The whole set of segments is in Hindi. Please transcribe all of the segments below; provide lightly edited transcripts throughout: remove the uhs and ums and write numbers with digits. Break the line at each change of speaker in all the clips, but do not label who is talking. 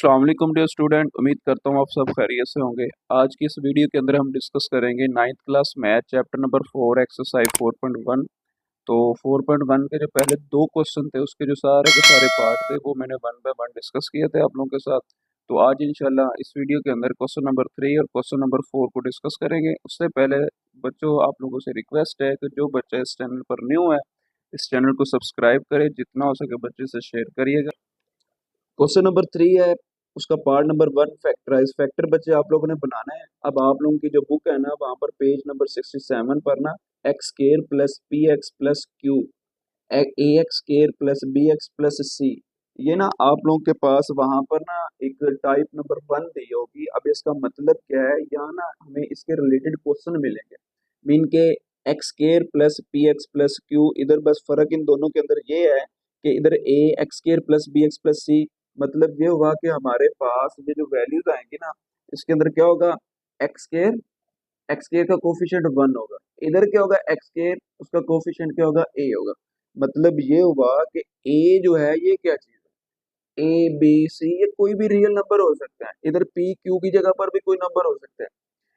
अस्सलाम वालेकुम डियर स्टूडेंट, उम्मीद करता हूँ आप सब खैरियत से होंगे। आज की इस वीडियो के अंदर हम डिस्कस करेंगे ninth class math chapter number 4 exercise 4.1। तो 4.1 के जो पहले दो क्वेश्चन थे उसके जो सारे के सारे पार्ट थे वो मैंने वन बाय वन डिस्कस किए थे आप लोगों के साथ। तो आज इंशाल्लाह इस वीडियो के अंदर क्वेश्चन नंबर 3 और क्वेश्चन नंबर 4 को डिस्कस करेंगे। उससे पहले बच्चों आप लोगों से रिक्वेस्ट है कि जो बच्चा इस चैनल पर न्यू है इस चैनल को सब्सक्राइब करे, जितना हो सके बच्चे से शेयर करिएगा। क्वेश्चन नंबर 3 है, उसका पार्ट नंबर 1 फैक्टराइज। फैक्टर बच्चे आप लोगों ने बनाना है। अब आप लोगों की जो बुक है ना वहाँ पर पेज नंबर 67 पर ना x square plus p x plus q a x square plus b x plus c, ये ना आप लोगों के पास वहाँ पर ना एक टाइप नंबर 1 दी होगी। अब इसका मतलब क्या है, यहाँ ना हमें इसके रिलेटेड क्वेश्चन मिलेंगे। मीन के x square plus p x plus Q, इधर बस फर्क इन दोनों के अंदर ये है कि इधर a x square plus b x plus c, मतलब ये हुआ कि हमारे पास ये जो वैल्यूज आएंगी ना इसके अंदर क्या होगा, एक्स स्केयर का कोफिशिएंट 1 होगा, इधर क्या होगा एक्स स्केयर, उसका कोफिशिएंट क्या होगा ए होगा। मतलब ये हुआ कि ए जो है ये क्या चीज है, ए बी सी, ये कोई भी रियल नंबर हो सकता है, इधर पी क्यू की जगह पर भी कोई नंबर हो सकता है,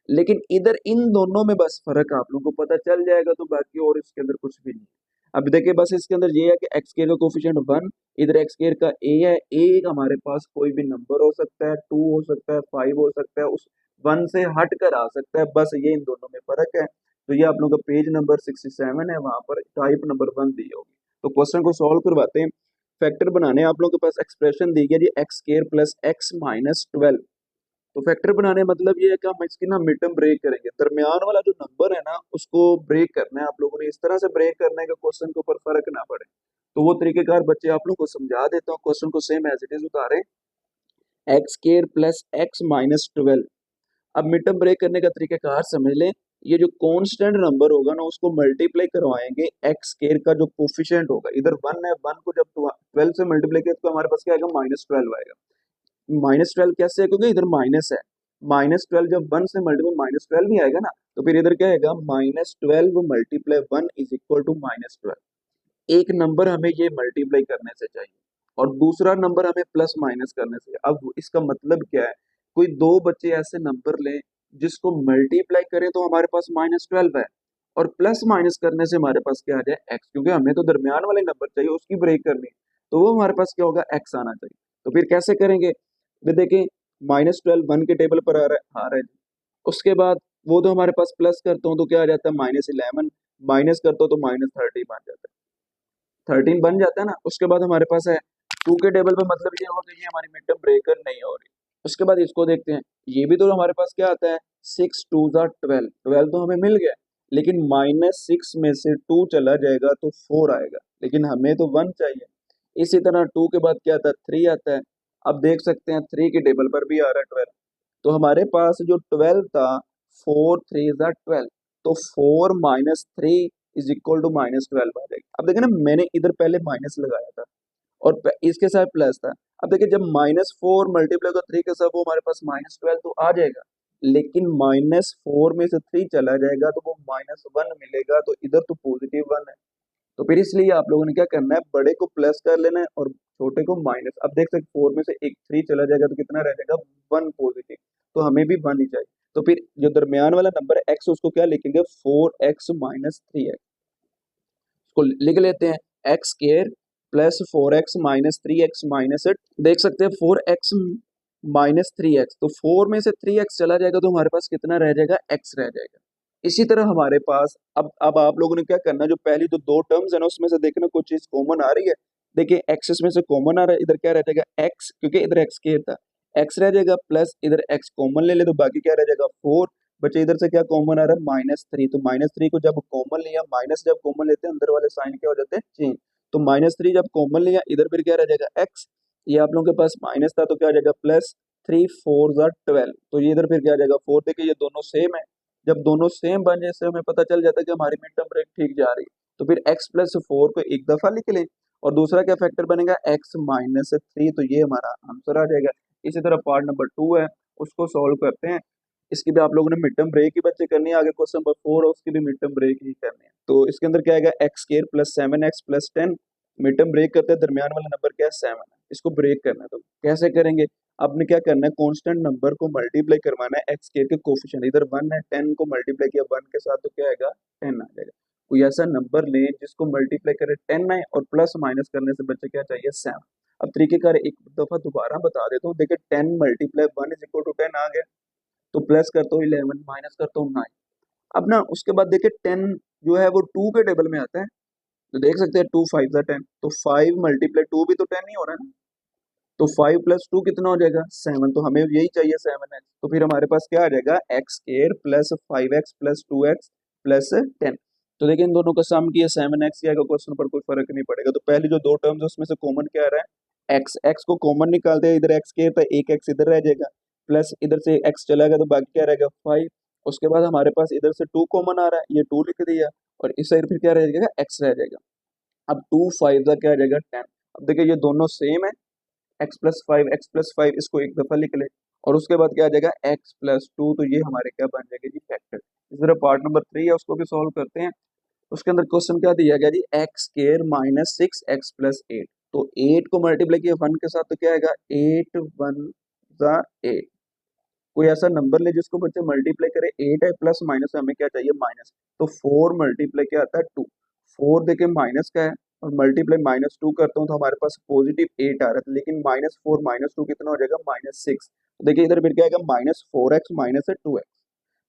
लेकिन इधर इन दोनों में बस फर्क आप लोगों को पता चल जाएगा, तो बाकी और इसके अंदर कुछ भी नहीं है। अब देखिए बस इसके अंदर ये है कि एक्स स्केयर का कोफिशिएंट 1, इधर एक्स स्केयर का ए है, ए हमारे पास कोई भी नंबर हो सकता है, 2 हो सकता है, 5 हो सकता है, उस 1 से हट कर आ सकता है, बस ये इन दोनों में फर्क है। तो ये आप लोगों का पेज नंबर 67 है, वहां पर टाइप नंबर 1 दी होगी। तो क्वेश्चन को सॉल्व करवाते हैं। फैक्टर बनाने आप लोगों के पास एक्सप्रेशन दी गई है x square plus x minus 12। तो फैक्टर बनाने मतलब ये है कि हम इसकी ना मिड टर्म ब्रेक करेंगे, दरमियान वाला जो नंबर है ना उसको ब्रेक करना है। आप लोगों ने इस तरह से ब्रेक करना है कि क्वेश्चन के ऊपर फर्क ना पड़े। तो वो तरीकेकार बच्चे आप लोगों को समझा देता हूँ। क्वेश्चन को सेम एज इट इज उतारे, x square plus x minus 12। अब मिड टर्म ब्रेक करने का तरीकेकार समझ लें। ये जो कांस्टेंट नंबर होगा ना उसको मल्टीप्लाई करवाएंगे एक्स स्केयर का जो कोफिशिएंट होगा, इधर 1 है, 1 को जब 12 से मल्टीप्लाई किया तो हमारे पास क्या आएगा, -12 आएगा। -12 कैसे है, क्योंकि इधर माइनस है। -12 जब 1 से मल्टीप्लाई -12 भी आएगा ना, तो फिर इधर क्या आएगा, -12 मल्टीप्लाई 1 इज इक्वल टू -12। एक नंबर हमें ये मल्टीप्लाई करने से चाहिए और दूसरा नंबर हमें प्लस माइनस करने से। अब इसका मतलब क्या है, कोई दो बच्चे ऐसे नंबर लें जिसको मल्टीप्लाई करें तो हमारे पास -12 है, और प्लस माइनस करने से हमारे पास क्या आ जाए, एक्स, क्योंकि हमें तो दरमियान वाले नंबर चाहिए, उसकी ब्रेक करनी है, तो वो हमारे पास क्या होगा, एक्स आना चाहिए। तो फिर कैसे करेंगे, ये देखें -12 1 के टेबल पर आ रहा है जी। उसके बाद वो तो हमारे पास प्लस करता हूँ तो क्या आ जाता है, -11, माइनस करता हूँ तो -30 बन जाता है, 13 बन जाता है ना। उसके बाद हमारे पास है 2 के टेबल पे, मतलब ये होगा कि ये हमारी मिड टर्म ब्रेकर नहीं हो रही। उसके बाद इसको देखते हैं, ये भी तो हमारे पास क्या आता है, 6 2 12, 12 तो हमें मिल गया, लेकिन -6 में से 2 चला जाएगा तो 4 आएगा, लेकिन हमें तो 1 चाहिए। इसी तरह 2 के बाद क्या आता है, 3 आता है। अब देख सकते हैं 3 के टेबल पर भी आ रहा है 12, तो हमारे पास जो 12 था, 4 3 12, तो 4 -3 इज इक्वल टू -12 आ जाएगा। अब देखिए ना, मैंने इधर पहले माइनस लगाया था और इसके साथ प्लस था। अब देखिए जब -4 मल्टीप्लाई होगा 3 के साथ, वो हमारे पास -12 तो आ जाएगा, लेकिन -4 में से 3 चला जाएगा तो वो -1 मिलेगा, तो इधर तो पॉजिटिव 1 है। तो फिर इसलिए आप लोगों ने क्या करना है, बड़े को प्लस कर लेना है और छोटे को माइनस। अब देख सकते 4 में से एक 3 चला जाएगा तो कितना रह जाएगा, 1 पॉजिटिव, तो हमें भी 1 ही चाहिए। तो फिर जो दरमियान वाला नंबर है एक्स, उसको क्या लिखेंगे, 4x माइनस 3x, उसको लिख लेते हैं, x square plus 4x minus 3x minus it. देख सकते हैं 4x माइनस 3x, तो 4 में से 3x चला जाएगा तो हमारे पास कितना रह जाएगा, x रह जाएगा। इसी तरह हमारे पास अब आप लोगों ने क्या करना, जो पहली जो दो टर्म्स है ना उसमें से देखना कुछ चीज कॉमन आ रही है। देखिए एक्स इसमें से कॉमन आ रहा है, इधर क्या रह जाएगा, एक्स, क्योंकि इधर एक्स स्केयर था, एक्स रह जाएगा, प्लस इधर एक्स कॉमन ले ले तो बाकी क्या रह जाएगा, 4। बच्चे इधर से क्या कॉमन आ रहा है, -3, तो -3 को जब कॉमन लिया, माइनस जब कॉमन लेते हैं अंदर वाले साइन क्या हो जाते हैं, चेंज। तो -3 जब कॉमन लिया, इधर फिर क्या रह जाएगा, एक्स। ये आप लोगों के पास माइनस था तो क्या आ जाएगा, +3 4 12, तो ये इधर फिर क्या आ जाएगा 4। देखिए ये दोनों सेम है, जब दोनों सेम बन जाए से हमें पता चल जाता है कि हमारी मिड टर्म ब्रेक ठीक जा रही है। तो फिर x + 4 को एक दफा लिख लें, और दूसरा क्या फैक्टर बनेगा, x - 3, तो ये हमारा आंसर आ जाएगा। इसी तरह पार्ट नंबर 2 है, उसको सॉल्व करते हैं। इसकी भी आप लोगों ने मिड टर्म ब्रेक ही बच्चे करनी है, आगे क्वेश्चन नंबर 4 है उसकी भी मिड टर्म ब्रेक ही करनी है। तो इसके अंदर क्या आएगा, x square plus 7x plus 10, mid term break करते हैं, दरमियान वाला नंबर क्या है, 7 है, इसको ब्रेक करना है। तो कैसे करेंगे, आपने क्या करना है, कांस्टेंट नंबर को मल्टीप्लाई करवाना है एक्स स्क्वायर के कोफिशिएंट, इधर 1 है, 10 को मल्टीप्लाई किया 1 के साथ तो क्या आएगा 10 आ जाएगा। कोई ऐसा नंबर लें जिसको मल्टीप्लाई करे 10 आए और प्लस माइनस करने से बच्चे क्या चाहिए 7। अब तरीकेकार एक दफा दोबारा बता देता हूँ, देखिए 10 मल्टीप्लाई 1 इज इक्वल टू 10 आ गया, तो प्लस करता हूँ 11 माइनस करता हूँ 9। अब ना उसके बाद देखिए 10 जो है वो 2 के टेबल में आता है, तो देख सकते हैं 2 5 10, तो 5 मल्टीप्लाई 2 भी तो 10 ही हो रहा है ना, तो 5 प्लस 2 कितना हो जाएगा 7, तो हमें यही चाहिए 7x, तो फिर हमारे पास क्या आ जाएगा x square plus 5x plus 2x plus 10। तो देखिए इन दोनों का सम किया 7x ही आएगा, क्वेश्चन पर कोई फर्क नहीं पड़ेगा। तो पहली जो दो टर्म्स है उसमें से कॉमन क्या आ रहा है x, x को कॉमन निकालते हैं, इधर एक्स स्क्वायर था, एक एक्स इधर रह जाएगा, प्लस इधर से x चला गया तो बाकी क्या रहेगा 5। उसके बाद हमारे पास इधर से 2 कॉमन आ रहा है, ये 2 लिख दिया, और इस साइड फिर क्या रह जाएगा x रह जाएगा। अब 2 5 का क्या आ जाएगा 10। अब देखिए ये दोनों सेम है, x प्लस फाइव इसको एक दफा लिख ले, और उसके बाद क्या आ जाएगा x प्लस 2, तो ये हमारे क्या बन जाएगा जी फैक्टर। इस तरह पार्ट नंबर 3 है उसको भी सॉल्व करते हैं। उसके अंदर क्वेश्चन क्या दिया गया जी x square minus 6x plus 8, तो 8 को मल्टीप्लाई किया 1 के साथ तो क्या आएगा 8 1 जा 8। कोई ऐसा नंबर ले जिसको बच्चे मल्टीप्लाई करे 8 है, प्लस माइनस है, हमें क्या चाहिए माइनस, तो 4 मल्टीप्लाई क्या आता है 2, 4 देखे माइनस का है और मल्टीप्लाई माइनस 2 करता हूँ तो हमारे पास पॉजिटिव 8 आ रहा है, लेकिन माइनस 4 माइनस 2 कितना हो जाएगा माइनस 6। तो देखिए इधर फिर क्या आएगा माइनस 4x माइनस है 2x,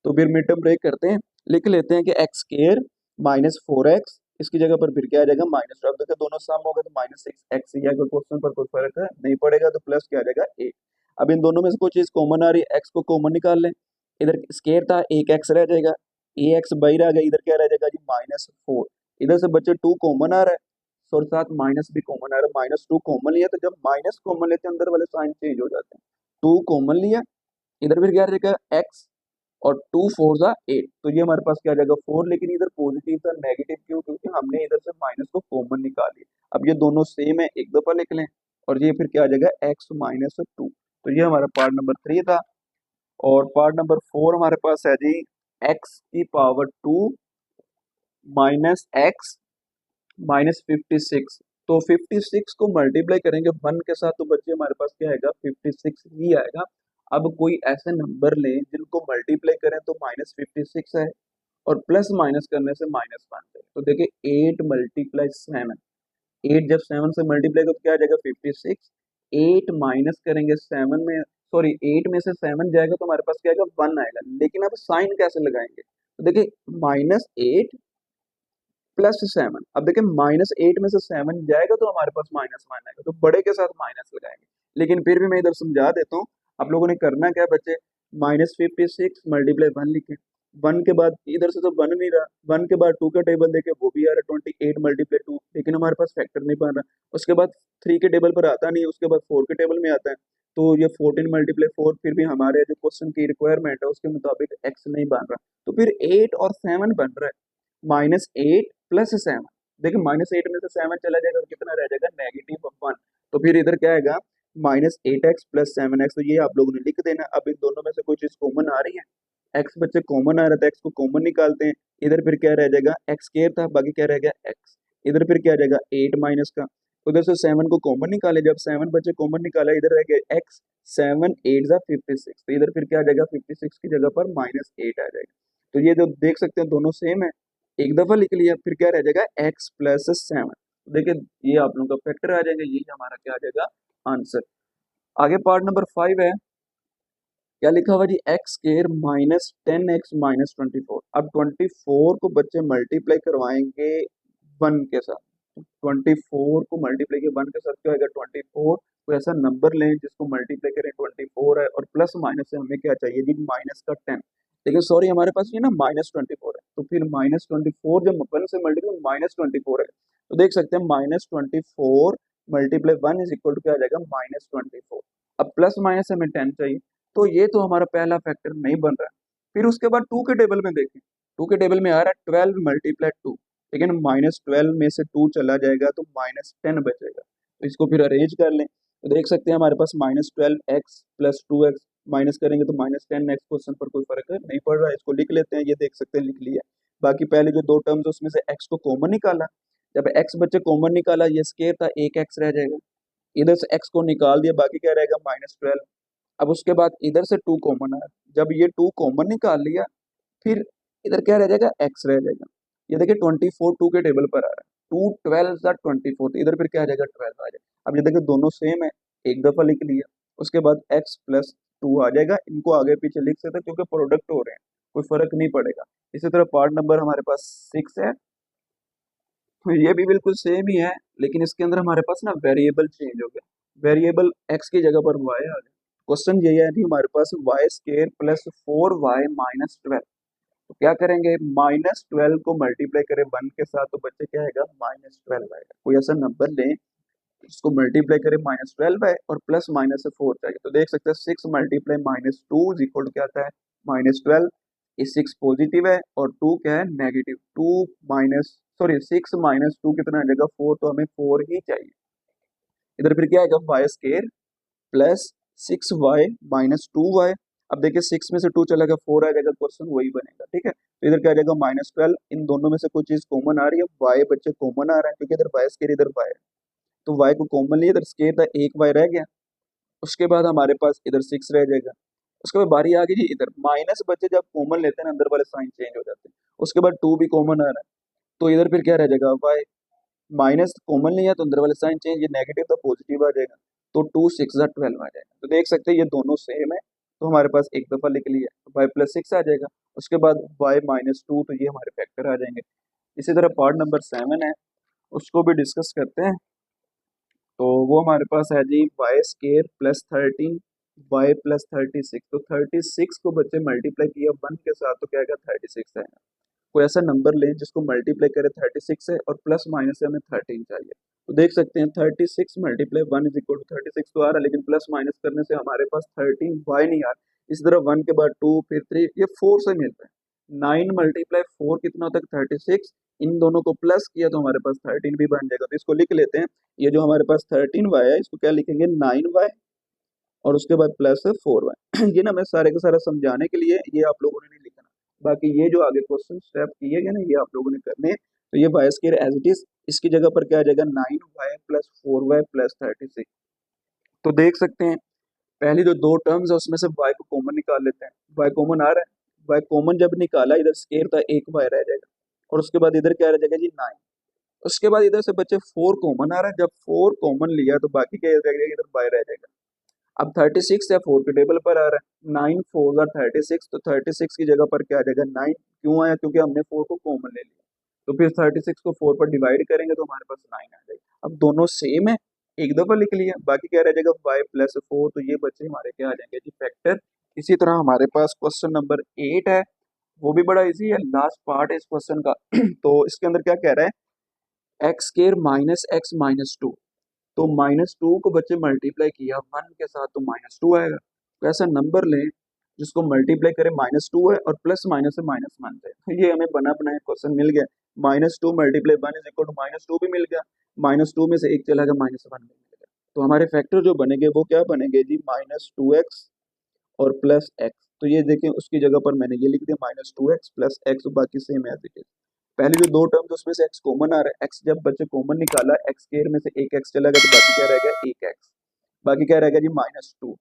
तो फिर मिड टर्म ब्रेक करते हैं, लिख लेते हैं कि एक्स स्क्वायर माइनस 4x, इसकी जगह पर फिर क्या आ जाएगा माइनस, अब देखिए दोनों सम हो गए तो माइनस 6x ही आएगा, क्वेश्चन पर कोई फर्क नहीं पड़ेगा, तो प्लस क्या आ जाएगा 8। अब इन दोनों में से कोई चीज कॉमन आ रही है, एक्स को कॉमन निकाल लें, इधर स्क्वायर था एक एक्स रह जाएगा, ए एक्स बाहर आ गया, इधर क्या रह जाएगा जी माइनस 4, इधर से बच्चे 2 कॉमन आ रहा है और साथ माइनस भी कॉमन आ रहा है, माइनस 2 कॉमन लिया, तो जब माइनस कॉमन लेते हैं अंदर वाले साइन चेंज हो जाते हैं, 2 कॉमन लिया, इधर फिर क्या रहेगा एक्स, और 2 4 जा 8, तो ये हमारे पास क्या आ जाएगा 4, लेकिन इधर पॉजिटिव था नेगेटिव क्यों, क्योंकि हमने इधर से माइनस को कॉमन निकाल लिया। अब ये दोनों सेम है एक दफा लिख लें, और ये फिर क्या आ जाएगा x माइनस 2। तो ये हमारा पार्ट नंबर 3 था, और पार्ट नंबर 4 हमारे पास है जी x की पावर 2 माइनस x माइनस 56, तो 56 को मल्टीप्लाई करेंगे 1 के साथ तो बच्चे हमारे पास क्या आएगा 56 ही आएगा। अब कोई ऐसे नंबर लें जिनको मल्टीप्लाई करें तो माइनस 56 है, और प्लस माइनस करने से माइनस 1 है, तो देखिए 8 मल्टीप्लाई 7, 8 जब 7 से मल्टीप्लाई करो तो क्या आ जाएगा 56, 8 माइनस करेंगे 7 में, सॉरी 8 में से 7 जाएगा तो हमारे पास क्या आएगा 1 आएगा, लेकिन अब साइन कैसे लगाएंगे, तो देखिए माइनस 8 प्लस 7, अब देखिए माइनस 8 में से 7 जाएगा तो हमारे पास माइनस 1 आएगा, तो बड़े के साथ माइनस लगाएंगे, लेकिन फिर भी मैं इधर समझा देता हूँ। आप लोगों ने करना क्या है बच्चे, माइनस 56 मल्टीप्लाई 1 लिखे, 1 के बाद इधर से तो बन नहीं रहा, 1 के बाद 2 का टेबल देखे वो भी आ रहा है 28 मल्टीप्लाई 2, लेकिन हमारे पास फैक्टर नहीं बन रहा, उसके बाद 3 के टेबल पर आता नहीं है, उसके बाद 4 के टेबल में आता है, तो ये 14 मल्टीप्लाई 4 फिर भी हमारे जो क्वेश्चन की रिक्वायरमेंट है उसके मुताबिक एक्स नहीं बन रहा, तो फिर 8 और 7 बन रहा है, माइनस 8 प्लस 7, देखिए माइनस 8 में से 7 चला जाएगा तो कितना रह जाएगा नेगेटिव 1, तो फिर इधर क्या आएगा माइनस 8x प्लस 7x, तो ये आप लोगों ने लिख देना। अब इन दोनों में से कोई चीज कॉमन आ रही है, x बच्चे कॉमन आ रहा था, x को कॉमन निकालते हैं, इधर फिर क्या रह जाएगा x स्क्वायर था, बाकी क्या रह गया x, इधर फिर क्या रहेगा 8 माइनस का, उधर से 7 को कॉमन निकाले, जब 7 बच्चे कॉमन निकाला इधर रह गया x, 7 8 जा 56, तो इधर फिर क्या आ जाएगा 56 की जगह पर माइनस 8 आ जाएगा, तो ये जो देख सकते हैं दोनों सेम है, एक दफा लिख लिया, फिर क्या रह जाएगा x प्लस 7, देखिए ये आप लोगों का फैक्टर आ जाएगा, ये हमारा क्या आ जाएगा आंसर। आगे पार्ट नंबर 5 है, क्या लिखा हुआ जी x square minus 10x minus 24, अब 24 को बच्चे मल्टीप्लाई करवाएंगे 1 के साथ, 24 को मल्टीप्लाई किया 1 के साथ क्या होगा 24, कोई ऐसा नंबर लें जिसको मल्टीप्लाई करें 24 है, और प्लस माइनस से हमें क्या चाहिए जी माइनस का 10, लेकिन सॉरी हमारे पास ये ना माइनस 24 है, तो फिर माइनस 24 जब 1 से मल्टीप्लाई माइनस 24 है, तो देख सकते हैं minus 24 multiply 1 is equal to क्या आ जाएगा माइनस 24, अब प्लस माइनस हमें 10 चाहिए, तो ये तो हमारा पहला फैक्टर नहीं बन रहा है। फिर उसके बाद 2 के टेबल में देखें, 2 के टेबल में आ रहा है 12 मल्टीप्लाई 2, लेकिन माइनस 12 में से 2 चला जाएगा तो माइनस 10 बचेगा, तो इसको फिर अरेंज कर लें, तो देख सकते हैं हमारे पास minus 12x plus 2x minus करेंगे तो माइनस 10x, क्वेश्चन पर कोई फर्क नहीं पड़ रहा है, इसको लिख लेते हैं, ये देख सकते हैं लिख लिया। बाकी पहले जो दो टर्म्स उसमें से x को कॉमन निकाला, जब x बच्चे कॉमन निकाला ये स्क्वायर था एक x रह जाएगा, इधर से x को निकाल दिया, बाकी क्या रहेगा माइनस 12, अब उसके बाद इधर से 2 कॉमन आया, जब ये 2 कॉमन निकाल लिया फिर इधर क्या रह जाएगा, x रह जाएगा। ये देखिए 24 2 के टेबल पर आ रहा है, 2 12 24, तो इधर फिर क्या आ जाएगा, 12 आ जाएगा। अब ये देखिए दोनों सेम है, एक दफा लिख लिया, उसके बाद x प्लस 2 आ जाएगा। इनको आगे पीछे लिख सकते हैं क्योंकि प्रोडक्ट हो रहे हैं, कोई फर्क नहीं पड़ेगा। इसी तरह पार्ट नंबर हमारे पास 6 है, तो ये भी बिल्कुल सेम ही है, लेकिन इसके अंदर हमारे पास ना वेरिएबल चेंज हो गया, वेरिएबल x की जगह पर y आ गया। क्वेश्चन ये है कि हमारे पास y square plus 4y minus 12, तो क्या करेंगे, -12 को मल्टीप्लाई करें 1 के साथ तो बच्चे क्या आएगा, -12 आएगा। कोई ऐसा नंबर लें इसको मल्टीप्लाई करें -12 है और प्लस माइनस से 4 चाहिए, तो देख सकते हैं 6 मल्टीप्लाई -2 इज इक्वल टू क्या आता है, -12। ये 6 पॉजिटिव है और 2 क्या है, नेगेटिव। 2 माइनस सॉरी 6 माइनस 2 कितना आ जाएगा, 4, तो हमें 4 ही चाहिए। इधर फिर क्या आएगा, Y square plus 6y minus 2y। अब देखिए 6 में से 2 चला गया, 4 आ जाएगा, क्वेश्चन वही बनेगा, ठीक है। तो इधर क्या आ जाएगा, -12। इन दोनों में से कोई चीज कॉमन आ रही है, y बच्चे कॉमन आ रहा है क्योंकि इधर वाई स्केयर इधर y है, तो y को कॉमन लिया, इधर स्केयर था, एक y रह गया। उसके बाद हमारे पास इधर 6 रह जाएगा। उसके बाद बारी आ गई जी इधर, माइनस बच्चे जब कॉमन लेते हैं ना अंदर वाले साइन चेंज हो जाते हैं। उसके बाद 2 भी कॉमन आ रहा है, तो इधर फिर क्या रह जाएगा, y माइनस कॉमन लिया तो अंदर वाले साइन चेंज, ये नेगेटिव था पॉजिटिव आ जाएगा, तो 2 6 12 आ जाएगा। तो देख सकते हैं ये दोनों सेम है, तो हमारे पास एक दफा लिख लिया, तो y प्लस 6 आ जाएगा। उसके बाद y माइनस 2, तो ये हमारे फैक्टर आ जाएंगे। इसी तरह पार्ट नंबर 7 है, उसको भी डिस्कस करते हैं। तो वो हमारे पास है जी y square plus 13 y plus 36, तो 36 को बच्चे मल्टीप्लाई किया 1 के साथ तो क्या आएगा, 36 आएगा। कोई ऐसा नंबर लें जिसको मल्टीप्लाई करें 36 है और प्लस माइनस से हमें 13 चाहिए, तो देख सकते हैं 36 मल्टीप्लाई 1 इज इक्वल टू 36 तो आ रहा है, लेकिन प्लस माइनस करने से हमारे पास 13 वाई नहीं आ रहा। इस तरह 1 के बाद 2 फिर 3, ये 4 से मिलता है। 9 मल्टीप्लाई 4 कितना होता है, 36। इन दोनों को प्लस किया तो हमारे पास 13 भी बन जाएगा, तो इसको लिख लेते हैं। ये जो हमारे पास 13y है इसको क्या लिखेंगे, 9y, और उसके बाद प्लस 4y। ये ना मैं सारे का सारा समझाने के लिए, ये आप लोगों ने नहीं लिखना, बाकी ये जो आगे क्वेश्चन स्टेप किए गए ना ये आप लोगों ने करने हैं। तो ये y square as it is, इसकी जगह पर क्या आ जाएगा, 9y प्लस 4y प्लस 36। तो देख सकते हैं पहली जो दो टर्म्स है उसमें से y को कॉमन निकाल लेते हैं, y कॉमन आ रहा है, y कॉमन जब निकाला इधर स्क्वायर था, एक y रह जाएगा, और उसके बाद इधर क्या रह जाएगा जी, 9। उसके बाद इधर से बच्चे 4 कॉमन आ रहा है, जब 4 कॉमन लिया तो बाकी क्या रह जाएगा, इधर y रह जाएगा। अब 36 है, 4 के टेबल पर आ रहा है, 9 4 are 36, तो 36 की जगह पर क्या आ जाएगा, 9। क्यों आया, क्योंकि हमने 4 को कॉमन ले लिया, तो फिर 36 को 4 पर डिवाइड करेंगे तो हमारे पास 9 आ जाएगा। अब दोनों सेम है, एक दफा लिख लिया, बाकी क्या रह जाएगा, 5 + 4, तो ये बच्चे हमारे क्या आ जाएंगे जी, फैक्टर। इसी तरह हमारे पास क्वेश्चन नंबर 8 है, वो भी बड़ा इजी है, लास्ट पार्ट है इस क्वेश्चन का। तो इसके अंदर क्या कह रहा है, x square minus x minus 2, तो -2 को बच्चे मल्टीप्लाई किया 1 के साथ तो -2 आएगा। तो ऐसा नंबर लें जिसको मल्टीप्लाई करें -2 है और प्लस माइनस से -1 है, तो ये हमें बना बनाया क्वेश्चन मिल गया। -2 मल्टीप्लाई 1 इज इक्वल टू -2 भी मिल गया, -2 में से एक चला गया, -1 भी मिल गया। तो हमारे फैक्टर जो बनेंगे वो क्या बनेंगे जी, -2x और प्लस एक्स। तो ये देखें उसकी जगह पर मैंने ये लिख दिया -2x प्लस एक्स, बाकी सेम एज इट इज। पहले जो दो टर्म उसमें से x कॉमन आ रहा है, x जब बच्चे कॉमन निकाला, x स्क्वायर में से एक x चला गया तो बाकी क्या रह गया, एक x, बाकी क्या रह गया जी, -2।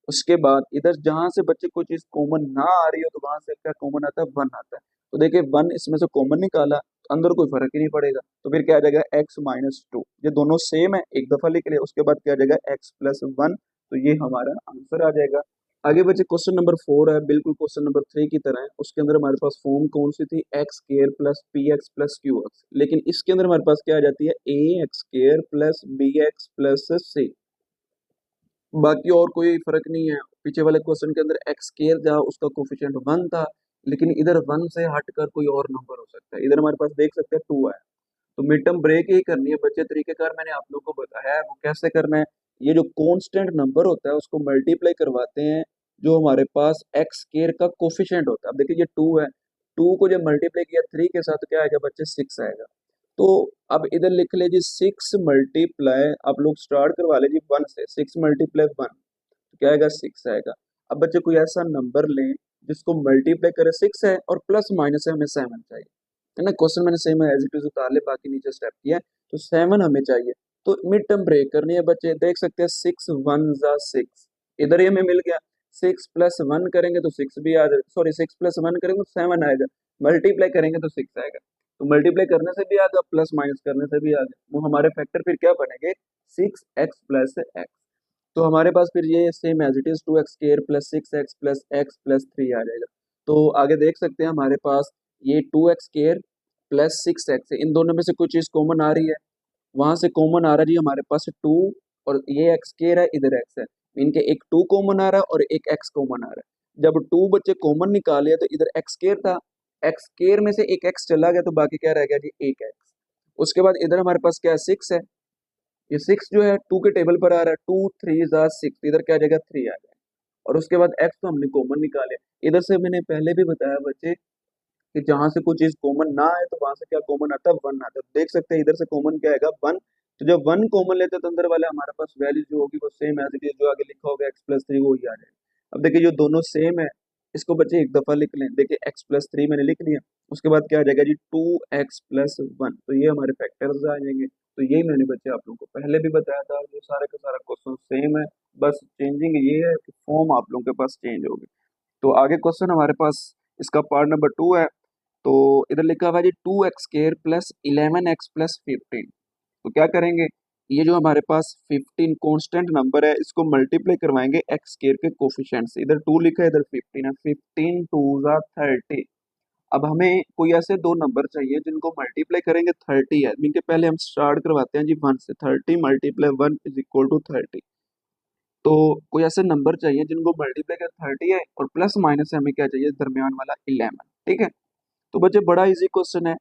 उसके बाद इधर जहां से बच्चे कोई चीज कॉमन ना आ रही हो तो वहां से क्या कॉमन आता है, 1 आता है। तो देखिए 1 इसमें से कॉमन निकाला तो अंदर कोई फर्क ही नहीं पड़ेगा, तो फिर क्या आ जाएगा, x-2। ये दोनों सेम है, एक दफा लिख लिया, उसके बाद क्या आ जाएगा, x+1, तो ये हमारा आंसर आ जाएगा। आगे बच्चे क्वेश्चन नंबर 4 है, बिल्कुल क्वेश्चन नंबर 3 की तरह है। उसके अंदर हमारे पास फॉर्म कौन सी थी, x square plus p x plus q x, लेकिन इसके अंदर हमारे पास क्या आ जाती है, a x square plus b x plus c. बाकी और कोई फर्क नहीं है। पीछे वाले क्वेश्चन के अंदर एक्स स्क्वायर था, उसका कोफिशिएंट 1 था, लेकिन इधर 1 से हटकर कोई और नंबर हो सकता है। इधर हमारे पास देख सकते हैं 2 है, तो मिड टर्म ब्रेक ही करनी है बच्चे। तरीकेकार मैंने आप लोगों को बताया है, वो कैसे करना है। ये जो कांस्टेंट नंबर होता है उसको मल्टीप्लाई करवाते हैं जो हमारे पास एक्स स्क्वायर का कोफिशिएंट होता है। अब देखिए ये 2 है, 2 को जब मल्टीप्लाई किया 3 के साथ तो क्या आएगा बच्चे, 6 आएगा। तो अब इधर लिख ले जी 6 मल्टीप्लाई, आप लोग स्टार्ट करवा ले जी 1 से, 6 मल्टीप्लाई 1 तो क्या आएगा, 6 आएगा। अब बच्चे कोई ऐसा नंबर लें जिसको मल्टीप्लाई करे 6 है और प्लस माइनस से हमें 7 चाहिए, है ना। क्वेश्चन मैंने सेम एज इट इज उतार ले, बाकी नीचे स्टेप किया है, तो 7 हमें चाहिए। तो मिड टर्म ब्रेक करनी है बच्चे, देख सकते हैं 6 1 ज़ा 6, इधर ये हमें मिल गया 6+1 करेंगे तो 6 भी आ जाएगा, सॉरी 6+1 करेंगे तो 7 आएगा, मल्टीप्लाई करेंगे तो 6 आएगा। तो मल्टीप्लाई करने से भी आ गया, प्लस माइनस करने से भी आ गया, वो हमारे फैक्टर फिर क्या बनेंगे 6x+x। तो हमारे पास फिर ये same as it is 2x² plus 6x+x+3 आ जाएगा। तो आगे देख सकते हैं हमारे पास ये 2x² प्लस 6x है, इन दोनों में से कुछ चीज़ कॉमन आ रही है, वहां से कॉमन आ रहा है जी हमारे पास 2, और ये x² है, इधर x है, इनके एक 2 कॉमन आ रहा है और एक x कॉमन आ रहा है। जब 2 बच्चे कॉमन निकाले तो इधर x² था, x² में से एक x चला गया तो बाकी क्या रह गया जी एक x। उसके बाद इधर हमारे पास क्या है 6 है, ये 6 जो है 2 के टेबल पर आ रहा है, 2 3 6, इधर क्या आ जाएगा 3 आ जाएगा। और उसके बाद x तो हमने कॉमन निकाले, इधर से मैंने पहले भी बताया बच्चे कि जहां से कोई चीज कॉमन ना आए तो वहां से क्या कॉमन आता है 1 आता है। तो देख सकते हैं इधर से कॉमन क्या आएगा 1, तो जब 1 कॉमन लेते हैं तो अंदर वाले हमारे पास वैल्यू जो होगी वो सेम एज इट इज जो आगे लिखा होगा x+3 वो ही आ जाएगा। अब देखिए जो दोनों सेम है इसको बच्चे एक दफा लिख लें, देखिए x+3 मैंने लिख लिया, उसके बाद क्या आ जाएगा जी 2x+1, तो ये हमारे फैक्टर्स आ जाएंगे। तो यही मैंने बच्चे आप लोगों को पहले भी बताया था, जो सारा का सारा क्वेश्चन सेम है, बस चेंजिंग ये है कि फॉर्म आप लोगों के पास चेंज होगी। तो आगे क्वेश्चन हमारे पास इसका पार्ट नंबर 2 है। तो इधर लिखा हुआ है जी 2x² प्लस 11x+15। तो क्या करेंगे, ये जो हमारे पास 15 कांस्टेंट नंबर है इसको मल्टीप्लाई करवाएंगे x² के कोफिशिएंट से, इधर 2 लिखा है इधर 15 है, 15 2 ज़ा 30। अब हमें कोई ऐसे दो नंबर चाहिए जिनको मल्टीप्लाई करेंगे 30 है, इनके पहले हम स्टार्ट करवाते हैं जी 1 से, 30 × 1 = 30। तो कोई ऐसे नंबर चाहिए जिनको मल्टीप्लाई कर 30 है और प्लस माइनस से हमें क्या चाहिए दरमियान वाला 11, ठीक है। तो बच्चे बड़ा इजी क्वेश्चन है,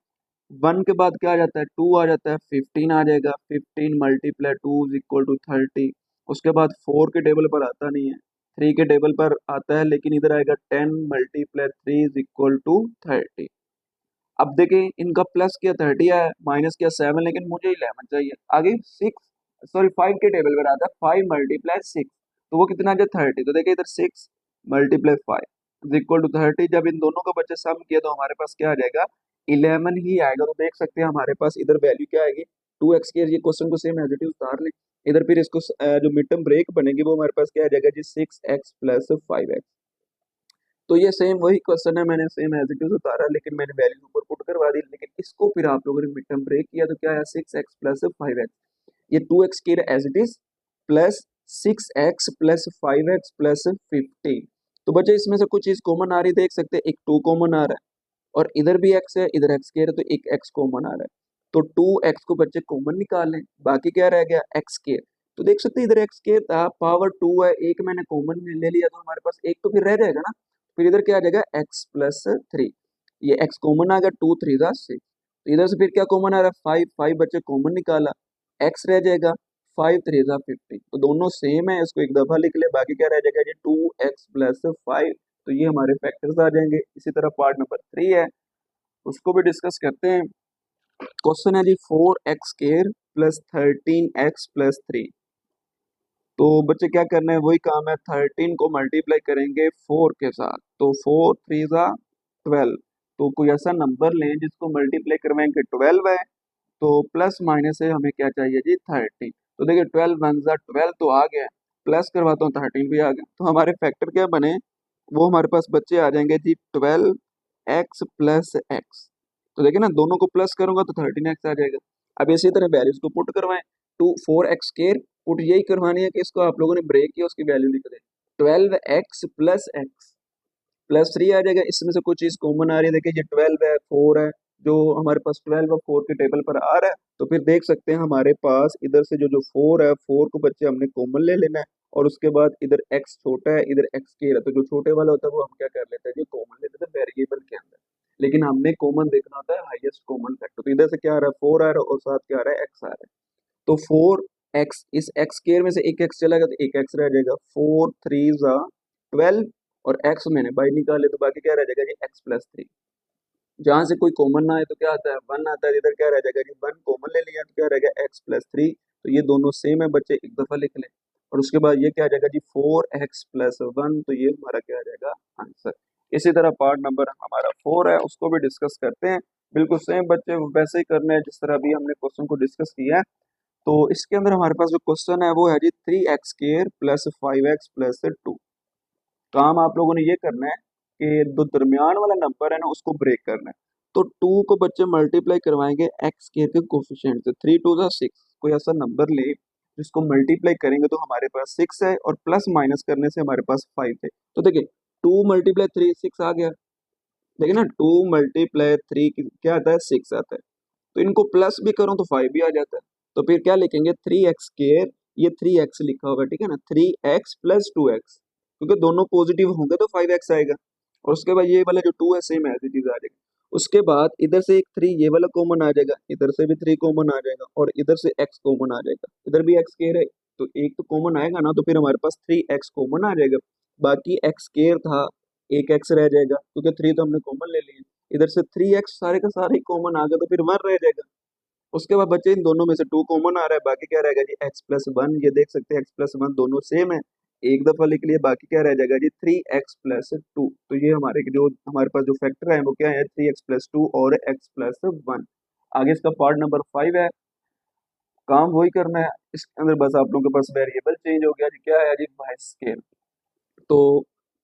1 के बाद क्या आ जाता है 2 आ जाता है, 15 आ जाएगा, 15 × 2 = 30। उसके बाद 4 के टेबल पर आता नहीं है, 3 के टेबल पर आता है लेकिन इधर आएगा 10 × 3 = 30। अब देखें इनका प्लस किया 30 है, माइनस किया 7, लेकिन मुझे 11 चाहिए। आगे 6 सॉरी 5 के टेबल पर आता है, 5 × 6 तो वो कितना आ जाए 30। तो देखिए इधर 6 × 5 = 30। जब इन दोनों का बच्चे सम किया तो हमारे पास क्या आ जाएगा 11 ही आएगा। तो देख सकते हैं हमारे पास इधर वैल्यू क्या आएगी 2x के, ये क्वेश्चन को सेम एज इट इज उतार लें, इधर फिर इसको जो मिड टर्म ब्रेक बनेगी वो हमारे पास क्या आ जाएगा जी 6x+5x। तो ये सेम वही क्वेश्चन है, मैंने सेम एज इट इज उतारा लेकिन मैंने वैल्यू ऊपर पुट करवा दी, लेकिन इसको फिर आप लोगों ने मिड टर्म ब्रेक किया तो क्या है 6x+5x, ये 2x की as it is plus 6x+5x+15। तो बच्चे इसमें से कुछ चीज कॉमन आ रही देख सकते हैं, एक 2 कॉमन आ रहा है और इधर भी x है, इधर x है, तो एक x कॉमन आ रहा है। तो 2x को बच्चे कॉमन निकाल लें, बाकी क्या रह गया x²। तो देख सकते हैं इधर x² था, पावर 2 है, एक मैंने कॉमन में ले लिया तो हमारे पास एक तो फिर रह जाएगा ना, फिर इधर क्या आ जाएगा x+3, ये x कॉमन आ गया, 2 3 ज़ा 6। तो इधर से फिर क्या कॉमन आ रहा है 5, 5 बच्चे कॉमन निकाला, x रह जाएगा 5 3 ज़ा 15। तो दोनों सेम है, इसको एक दफा लिख ले, बाकी क्या रह जाएगा जी 2x+5। तो ये हमारे फैक्टर्स आ जाएंगे। इसी तरह पार्ट नंबर 3 है, उसको भी डिस्कस करते हैं। क्वेश्चन है जी 4x² प्लस 13x+3। तो बच्चे क्या करना है, वही काम है, 13 को मल्टीप्लाई करेंगे 4 के साथ, तो 4 3 ज़ा 12। तो कोई ऐसा नंबर लें जिसको मल्टीप्लाई करवाएंगे 12 है, तो प्लस माइनस से हमें क्या चाहिए जी 30। तो देखिए 12 1 ज़ा 12 तो आ गया, प्लस करवाता हूँ 13 भी आ गया, तो हमारे फैक्टर क्या बने, वो हमारे पास बच्चे आ जाएंगे जी 12x+x। तो देखिए ना दोनों को प्लस करूंगा तो 13x आ जाएगा। अब इसी तरह वैल्यूज को पुट करवाएं, 4x² पुट यही करवानी है कि इसको आप लोगों ने ब्रेक किया उसकी वैल्यू लिख दें, 12x+x प्लस 3 आ जाएगा। इसमें से कुछ चीज कॉमन आ रही है, देखिए ये 12 है 4 है, जो हमारे पास 12 और 4 के टेबल पर आ रहा है, तो फिर देख सकते हैं हमारे पास इधर से जो जो 4 है 4 को बच्चे हमने कॉमन ले लेना है, और उसके बाद इधर x छोटा है इधर x² है, तो जो छोटे वाला होता है वो हम क्या कर लेते हैं जी कॉमन ले लेते हैं वेरिएबल के अंदर, लेकिन हमने कॉमन देखना होता है हाईएस्ट कॉमन फैक्टर। तो इधर से क्या आ रहा है 4 आ रहा है और साथ क्या आ रहा है x आ रहा है, तो 4x, इस x² में से एक x चला गया तो एक x रह जाएगा, 4 3 ज़ा 12 और x मैंने बाई निकाले तो बाकी क्या रह जाएगा जी x+3। जहां से कोई कॉमन ना आए तो क्या आता है 1 आता है, इधर क्या रह जाएगा जी 1 कॉमन ले लिया तो क्या रहेगा x+3। तो ये दोनों सेम है बच्चे, एक दफा लिख लें, और उसके बाद ये क्या आ जाएगा जी 4x+1। तो ये हमारा क्या आ जाएगा आंसर। इसी तरह पार्ट नंबर हमारा 4 है, उसको भी डिस्कस करते हैं। बिल्कुल सेम बच्चे वैसे ही करना है जिस तरह अभी हमने क्वेश्चन को डिस्कस किया है। तो इसके अंदर हमारे पास जो क्वेश्चन है वो है जी 3x² प्लस 5x प्लस 2। काम आप लोगों ने ये करना है कि जो दरमियान वाला नंबर है ना उसको ब्रेक करना है। तो 2 को बच्चे मल्टीप्लाई करवाएंगे एक्स केयर के कोफिशिएंट से। 3 2 जा 6। कोई ऐसा नंबर ले जिसको मल्टीप्लाई करेंगे तो हमारे पास 6 है और प्लस माइनस करने से हमारे पास 5 है। तो देखिए 2 मल्टीप्लाई 3 6 आ गया। देखिए ना 2 मल्टीप्लाई 3 क्या आता है 6 आता है। तो इनको प्लस भी करो तो 5 भी आ जाता है। तो फिर क्या लिखेंगे 3x², ये 3x लिखा होगा ठीक है ना, 3x प्लस 2x, क्योंकि दोनों पॉजिटिव होंगे तो 5x आएगा। और उसके बाद ये वाला जो 2 है सेम एज इट इज आ जाएगा। उसके बाद इधर से एक 3 ये वाला कॉमन आ जाएगा, इधर से भी 3 कॉमन आ जाएगा और इधर से x कॉमन आ जाएगा। इधर भी x केयर है तो एक तो कॉमन आएगा ना, तो फिर हमारे पास 3x कॉमन आ जाएगा। बाकी x केयर था, एक x रह जाएगा क्योंकि 3 तो हमने कॉमन ले लिया। इधर से 3x सारे का सारे ही कॉमन आ गया तो फिर 1 रह जाएगा। उसके बाद बच्चे इन दोनों में से 2 कॉमन आ रहा है, बाकी क्या रहेगा जी x+1। ये देख सकते हैं x+1 दोनों सेम है, एक दफा लिख लिए। बाकी क्या रह जाएगा जी 3x+2। तो ये हमारे पास जो फैक्टर है वो क्या है 3x+2 और x+1। आगे इसका पार्ट नंबर 5 है। काम वही करना है, इसके अंदर बस आप लोगों के पास वेरिएबल चेंज हो गया जी। क्या है जी वाई स्केयर। तो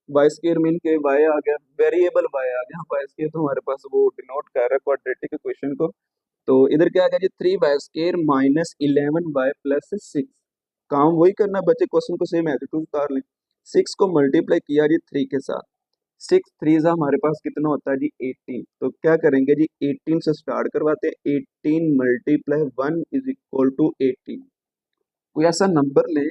वाई स्केयर मीन के वाई आ गया, वेरिएबल वाई आ गया। वाई स्केयर तो हमारे पास वो डिनोट कर रहा है क्वाड्रेटिक इक्वेशन को। तो इधर क्या आ गया जी 3y² माइनस 11y प्लस 6। काम वही करना बच्चे, क्वेश्चन को सेम एज इट इज उतार लें। 6 को मल्टीप्लाई किया जी 3 के साथ। 6 3 हमारे पास कितना होता है जी 18। तो क्या करेंगे जी 18 से स्टार्ट करवाते हैं। 18 मल्टीप्लाई 1 इज इक्वल टू 18। कोई ऐसा नंबर ले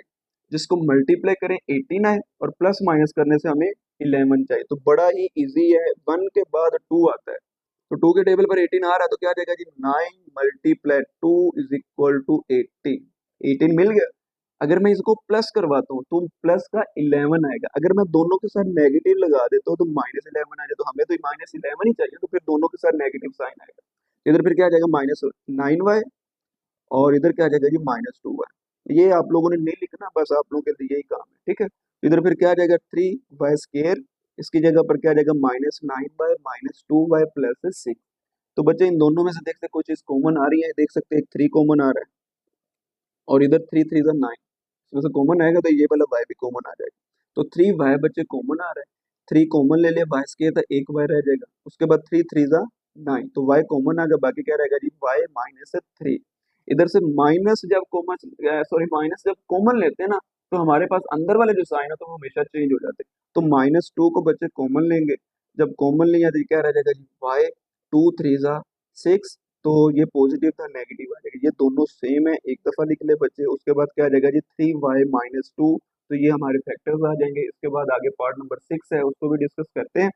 जिसको मल्टीप्लाई करें 18 आए और प्लस माइनस करने से हमें 11 चाहिए। तो बड़ा ही इजी है, 1 के बाद 2 आता है। तो 2 के टेबल पर 18 आ रहा है तो क्या आ जाएगा जी 9 मल्टीप्लाई 2 इज इक्वल टू 18। 18 मिल गया। अगर मैं इसको प्लस करवाता हूँ तो प्लस का 11 आएगा। अगर मैं दोनों के साथ नेगेटिव लगा देता हूँ तो -11 आ जाए। तो हमें तो -11 ही चाहिए, तो फिर दोनों के साथ नेगेटिव साइन आएगा। इधर फिर क्या आ जाएगा -9y और इधर क्या आ जाएगा जी -2y। ये आप लोगों ने नहीं लिखना, बस आप लोगों के लिए यही काम है ठीक है। इधर फिर क्या आ जाएगा 3y², इसकी जगह पर क्या आ जाएगा -9y -2y प्लस 6। तो बच्चे इन दोनों में से देखते कोई चीज कॉमन आ रही है, देख सकते हैं 3 कॉमन आ रहा है और इधर 3 3 9। इसमें से कॉमन आएगा तो ये वाला y भी कॉमन आ जाएगा। तो 3y बच्चे कॉमन आ रहा है, 3 कॉमन ले लिया y² तो एक y रह जाएगा। उसके बाद 3 3 9, तो y कॉमन आ गया। बाकी क्या रहेगा जी y -3। इधर से माइनस जब कॉमन लेते हैं ना तो हमारे पास अंदर वाले जो साइन है तो वो हमेशा चेंज हो जाते हैं। तो -2 को बच्चे कॉमन लेंगे। जब कॉमन लिया तो क्या रह जाएगा जी y 2 3 6। तो ये पॉजिटिव था नेगेटिव आ जाएगा। ये दोनों सेम है, एक दफा लिख ले बच्चे। उसके बाद क्या आ जाएगा जी 3y -2। तो ये हमारे फैक्टर्स आ जाएंगे। इसके बाद आगे पार्ट नंबर 6 है, उसको भी डिस्कस करते हैं।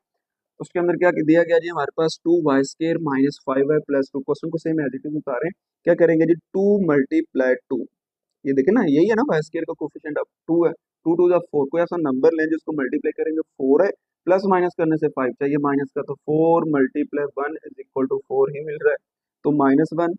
उसके अंदर क्या दिया गया जी हमारे पास 2y² minus 5y plus 2। Question को सेम एज इट इज उतारें। क्या करेंगे जी 2 मल्टीप्लाई 2। ये देखे ना यही है ना y² का कोफिशिएंट अब 2 है। 2 2 4। कोई ऐसा नंबर लें जिसको मल्टीप्लाई करेंगे 4 है, प्लस माइनस करने से 5 चाहिए माइनस का। तो 4 मल्टीप्लाई 1 इज इक्वल टू 4 ही मिल रहा है। तो -1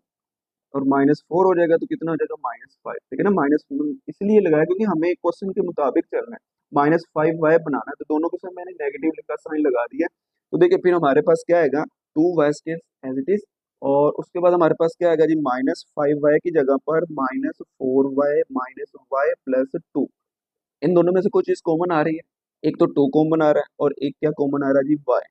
और -4 हो जाएगा तो कितना हो जाएगा -5। ठीक है ना। माइनस इसलिए लगाया क्योंकि हमें क्वेश्चन के मुताबिक चलना है। -5y बनाना है तो दोनों के साथ मैंने नेगेटिव लिखा साइन लगा दिया। तो देखिए फिर हमारे पास क्या आएगा 2y² एज इट इज और उसके बाद हमारे पास क्या आएगा जी -5y की जगह पर -4y -y प्लस 2। इन दोनों में से कोई चीज कॉमन आ रही है। एक तो 2 कॉमन आ रहा है और एक क्या कॉमन आ रहा है जी y।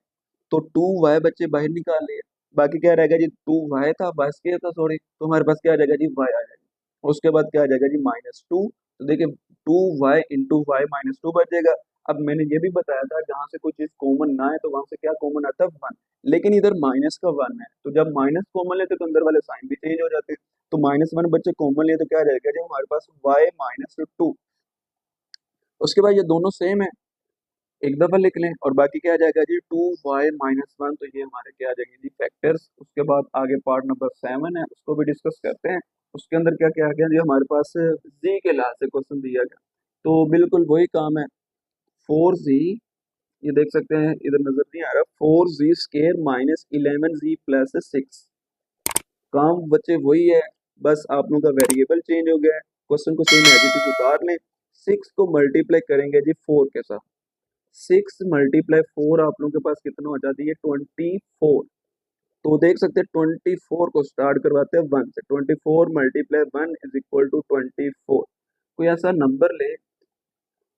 तो 2y बच्चे बाहर निकाल लिए। बाकी क्या रहेगा जी 2y था y² था सॉरी, तो हमारे पास क्या आ जाएगा जी y आ जाएगा। उसके बाद क्या आ जाएगा जी -2। तो देखिए 2y इंटू y -2 बचेगा। अब मैंने ये भी बताया था जहां से कोई चीज कॉमन ना है तो वहां से क्या कॉमन आता है 1। लेकिन इधर माइनस का 1 है तो जब माइनस कॉमन लेते तो अंदर वाले साइन भी चेंज हो जाते हैं। तो -1 बच्चे कॉमन लिए तो क्या रहेगा जी हमारे पास y -2। उसके बाद ये दोनों सेम है, एक दफा लिख लें और बाकी क्या आ जाएगा जी 2y -1। तो ये हमारे क्या आ जाएंगे जी फैक्टर्स। उसके बाद आगे पार्ट नंबर 7 है, उसको भी डिस्कस करते हैं। उसके अंदर क्या क्या आ गया जी हमारे पास जी के लिहाज से क्वेश्चन दिया गया। तो बिल्कुल वही काम है 4z। ये देख सकते हैं इधर नजर नहीं आ रहा, 4z² माइनस 11z प्लस 6। काम बच्चे वही है, बस आप लोगों का वेरिएबल चेंज हो गया है। क्वेश्चन को सेम एज इट इज उतार लें। 6 को मल्टीप्लाई करेंगे जी 4 के साथ। 6 मल्टीप्लाई 4 आप लोगों के पास कितना हो जाती है 24। तो देख सकते हैं 24 को स्टार्ट करवाते हैं 1 से। 24 मल्टीप्लाई 1 इज इक्वल टू 24। कोई ऐसा नंबर ले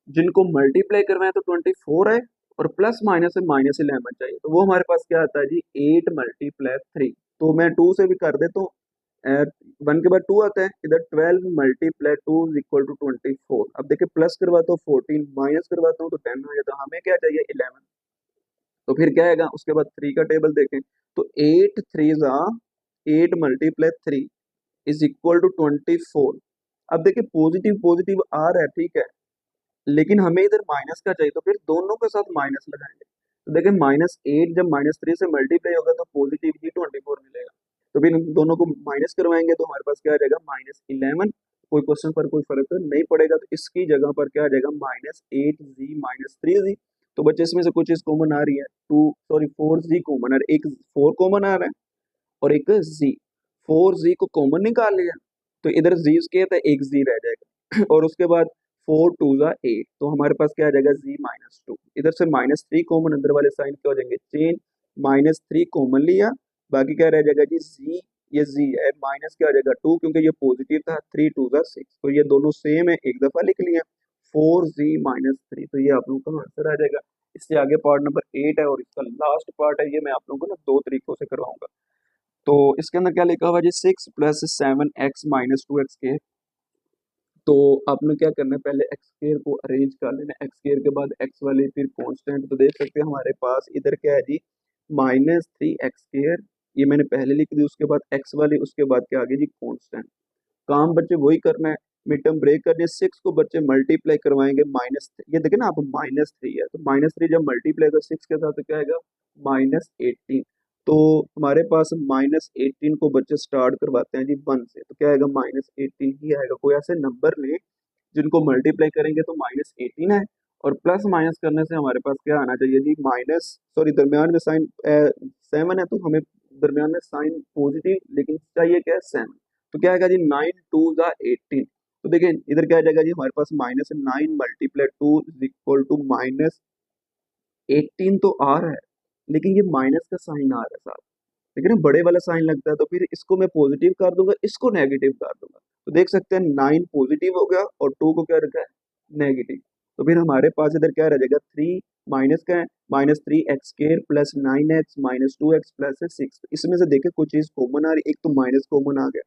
जिनको मल्टीप्लाई करवाएं तो 24 है और प्लस माइनस से माइनस 11 चाहिए, तो वो हमारे पास क्या आता है जी 8 मल्टीप्लाई 3। तो मैं 2 से भी कर देता हूँ, 1 के बाद 2 आता है, इधर 12 मल्टीप्लाई 2 इज इक्वल टू 24। अब देखिए प्लस करवाता हूँ 14, माइनस करवाता हूँ तो 10 हो जाता है, हमें क्या चाहिए 11। तो फिर क्या आएगा, उसके बाद 3 का टेबल देखें तो 8 3 जा 8 मल्टीप्लाई 3 इज इक्वल टू 24। अब देखिए पॉजिटिव पॉजिटिव आ रहा है, ठीक है, लेकिन हमें इधर माइनस का चाहिए, तो फिर दोनों के साथ माइनस लगाएंगे। तो देखिए -8 जब -3 से मल्टीप्लाई होगा तो पॉजिटिव ही 24 मिलेगा। तो फिर इन दोनों को माइनस करवाएंगे तो हमारे पास क्या आ जाएगा -11। कोई क्वेश्चन पर कोई फर्क नहीं पड़ेगा, तो इसकी जगह पर क्या आ जाएगा -8z -3z। तो बच्चे इसमें से कुछ चीज कॉमन आ रही है, 4z कॉमन आ रहा है, एक 4 कॉमन आ रहा है और एक z। 4z को कॉमन निकाल लिया तो इधर z के था एक z रह जाएगा और उसके बाद 4 2 जा 8, तो हमारे पास क्या आ जाएगा z -2। इधर से -3 कॉमन, अंदर वाले साइन क्या हो जाएंगे चेंज, -3 कॉमन लिया, बाकी क्या रह जाएगा जी z, ये z है, माइनस क्या आ जाएगा 2 क्योंकि ये पॉजिटिव था, 3 2 जा 6, तो ये दोनों सेम है, एक दफा लिख लिया 4z -3। तो ये आप लोगों का आंसर आ जाएगा। इससे आगे पार्ट नंबर 8 है और इसका लास्ट पार्ट है, ये मैं आप लोगों को ना 2 तरीकों से करवाऊंगा। तो इसके अंदर क्या लिखा हुआ है जी 6 + 7x - 2x के। तो आपने क्या करना है, पहले एक्स स्क्वायर को अरेंज कर लेना है, एक्स स्क्वायर के बाद एक्स वाले फिर कांस्टेंट। तो देख सकते हैं हमारे पास इधर क्या है जी -3x², ये मैंने पहले लिख दी, उसके बाद एक्स वाली, उसके बाद क्या आ गया जी कांस्टेंट। काम बच्चे वही करना है, मिड टर्म ब्रेक करने, 6 को बच्चे मल्टीप्लाई करवाएंगे ये देखे ना आप -3 है, तो -3 जब मल्टीप्लाई कर 6 के साथ तो क्या आएगा -18। तो हमारे पास -18 को बच्चे स्टार्ट करवाते हैं जी 1 से, तो क्या आएगा -18 ही आएगा। कोई ऐसे नंबर ले जिनको मल्टीप्लाई करेंगे तो -18 है और प्लस माइनस करने से हमारे पास क्या आना चाहिए जी दरमियान में साइन 7 है, तो हमें दरमियान में साइन पॉजिटिव, लेकिन चाहिए क्या है 7। तो क्या आएगा जी 9 2 जा 18। तो देखिए इधर क्या आ जाएगा जी हमारे पास -9 मल्टीप्लाई 2 इज इक्वल टू -18 तो आ रहा है, लेकिन ये माइनस का साइन आ रहा है साथ, लेकिन ये बड़े वाला साइन लगता है, तो फिर इसको मैं पॉजिटिव कर दूंगा, इसको नेगेटिव कर दूंगा। तो देख सकते हैं 9 पॉजिटिव हो गया और 2 को क्या रखा है नेगेटिव। तो फिर हमारे पास इधर क्या रह जाएगा 3 माइनस का है -3x² plus 9x -2x plus 6। इसमें से देखे कुछ चीज कॉमन आ रही, एक तो माइनस कॉमन आ गया,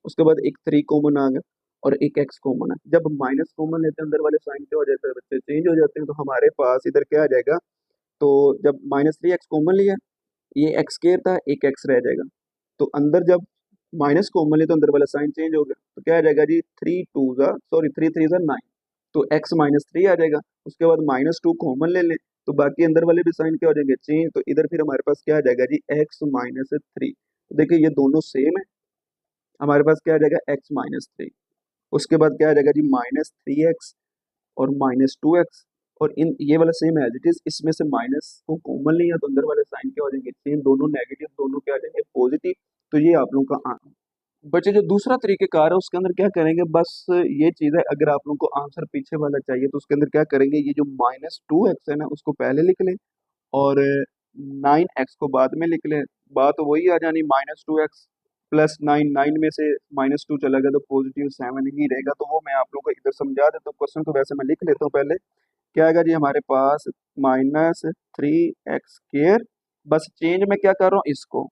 उसके बाद एक 3 कॉमन आ गया और एक x कॉमन है। जब माइनस कॉमन लेते हैं अंदर वाले साइन क्या हो जाता है बच्चे चेंज हो जाते हैं, तो हमारे पास इधर क्या आ जाएगा, तो जब -3x कॉमन लिया, ये x² था, एक x रह जाएगा, तो अंदर जब माइनस कॉमन ले तो अंदर वाला साइन चेंज हो गया, तो क्या आ जाएगा जी 3 3 जा 9, तो x -3 आ जाएगा। उसके बाद -2 कॉमन ले लें तो बाकी अंदर वाले भी साइन क्या हो जाएंगे चेंज, तो इधर फिर हमारे पास क्या आ जाएगा जी x -3। तो देखिए ये दोनों सेम है, हमारे पास क्या आ जाएगा x -3। उसके बाद क्या आ जाएगा जी -3x और -2x, और इन ये वाला सेम एज इट इज, इसमें से माइनस को कॉमन लिया तो अंदर वाले साइन क्या हो जाएंगे सेम, दोनों नेगेटिव, दोनों क्या आ जाएंगे पॉजिटिव। तो ये आप लोगों का बच्चे जो दूसरा तरीकेकार है उसके अंदर क्या करेंगे, बस ये चीज़ है, अगर आप लोगों को आंसर पीछे वाला चाहिए तो उसके अंदर क्या करेंगे, ये जो -2x है ना उसको पहले लिख लें और 9x को बाद में लिख लें। बात वही आ जानी -2x प्लस 9, 9 में से -2 चला गया तो पॉजिटिव 7 ही रहेगा। तो वो मैं आप लोगों को इधर समझा देता हूँ, क्वेश्चन को वैसे मैं लिख लेता हूँ पहले। क्या आएगा जी हमारे पास -3x², बस चेंज में क्या कर रहा हूँ, इसको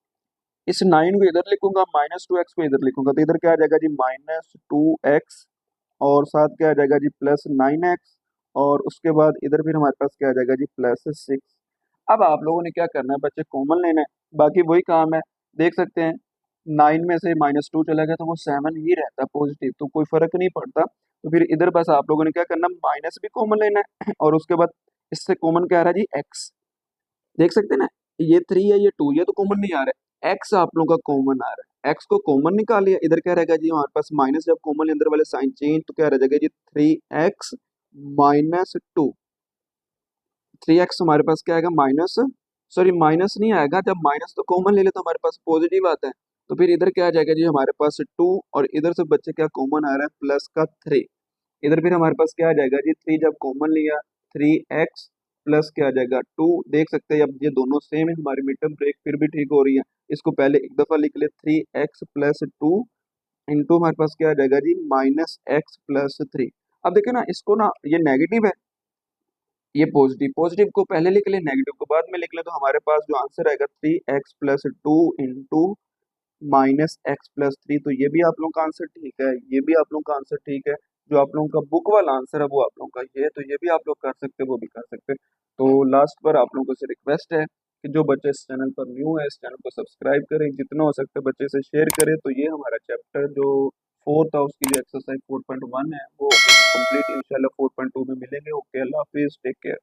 इस 9 को इधर लिखूंगा, -2x को इधर लिखूंगा, तो इधर क्या आ जाएगा जी -2x और साथ क्या आ जाएगा जी +9x, और उसके बाद इधर फिर हमारे पास क्या आ जाएगा जी +6। अब आप लोगों ने क्या करना है बच्चे, कॉमन लेना है, बाकी वही काम है। देख सकते हैं 9 में से -2 चला गया तो वो 7 ही रहता है पॉजिटिव, तो कोई फर्क नहीं पड़ता। तो फिर इधर बस आप लोगों ने क्या करना, माइनस भी कॉमन लेना है और उसके बाद इससे कॉमन क्या आ रहा है जी x। देख सकते हैं ना, ये 3 है, ये 2, ये तो कॉमन नहीं आ रहा है, x आप लोगों का कॉमन आ रहा है, x को कॉमन निकाल लिया, इधर क्या रहेगा जी हमारे पास माइनस, जब कॉमन अंदर वाले साइन चेंज तो क्या रह जाएगा जी 3x -2। 3x हमारे पास क्या आएगा माइनस नहीं आएगा, जब माइनस तो कॉमन ले ले तो हमारे पास पॉजिटिव आता है, तो फिर इधर क्या आ जाएगा जी हमारे पास 2 और इधर से बच्चे क्या कॉमन आ रहा है प्लस का 3। इधर फिर हमारे पास क्या आ जाएगा जी 3 जब कॉमन लिया 3x प्लस क्या आ जाएगा 2। देख सकते हैं अब ये दोनों सेम है, हमारी मिड टर्म ब्रेक फिर भी ठीक हो रही है। इसको पहले एक दफा लिख ले, 3x+2 इंटू हमारे पास क्या आ जाएगा जी -x+3। अब देखिए ना, इसको ना ये नेगेटिव है, ये पॉजिटिव, पॉजिटिव को पहले लिख ले, नेगेटिव को बाद में लिख ले, तो हमारे पास जो आंसर आएगा 3x+2 इंटू -x+3। तो ये भी आप लोगों का आंसर ठीक है, ये भी आप लोगों का आंसर ठीक है। जो आप लोगों का बुक वाला आंसर है वो आप लोगों का ये है, तो ये भी आप लोग कर सकते हैं, वो भी कर सकते हैं। तो लास्ट पर आप लोगों से रिक्वेस्ट है कि जो बच्चे इस चैनल पर न्यू है, इस चैनल को सब्सक्राइब करें, जितना हो सकता है बच्चे से शेयर करें। तो ये हमारा चैप्टर जो 4 था, उसकी जो एक्सरसाइज 4.1 है वो कंप्लीट इंशाल्लाह 4.2 में मिलेंगे। ओके, अल्लाह हाफिज, टेक केयर।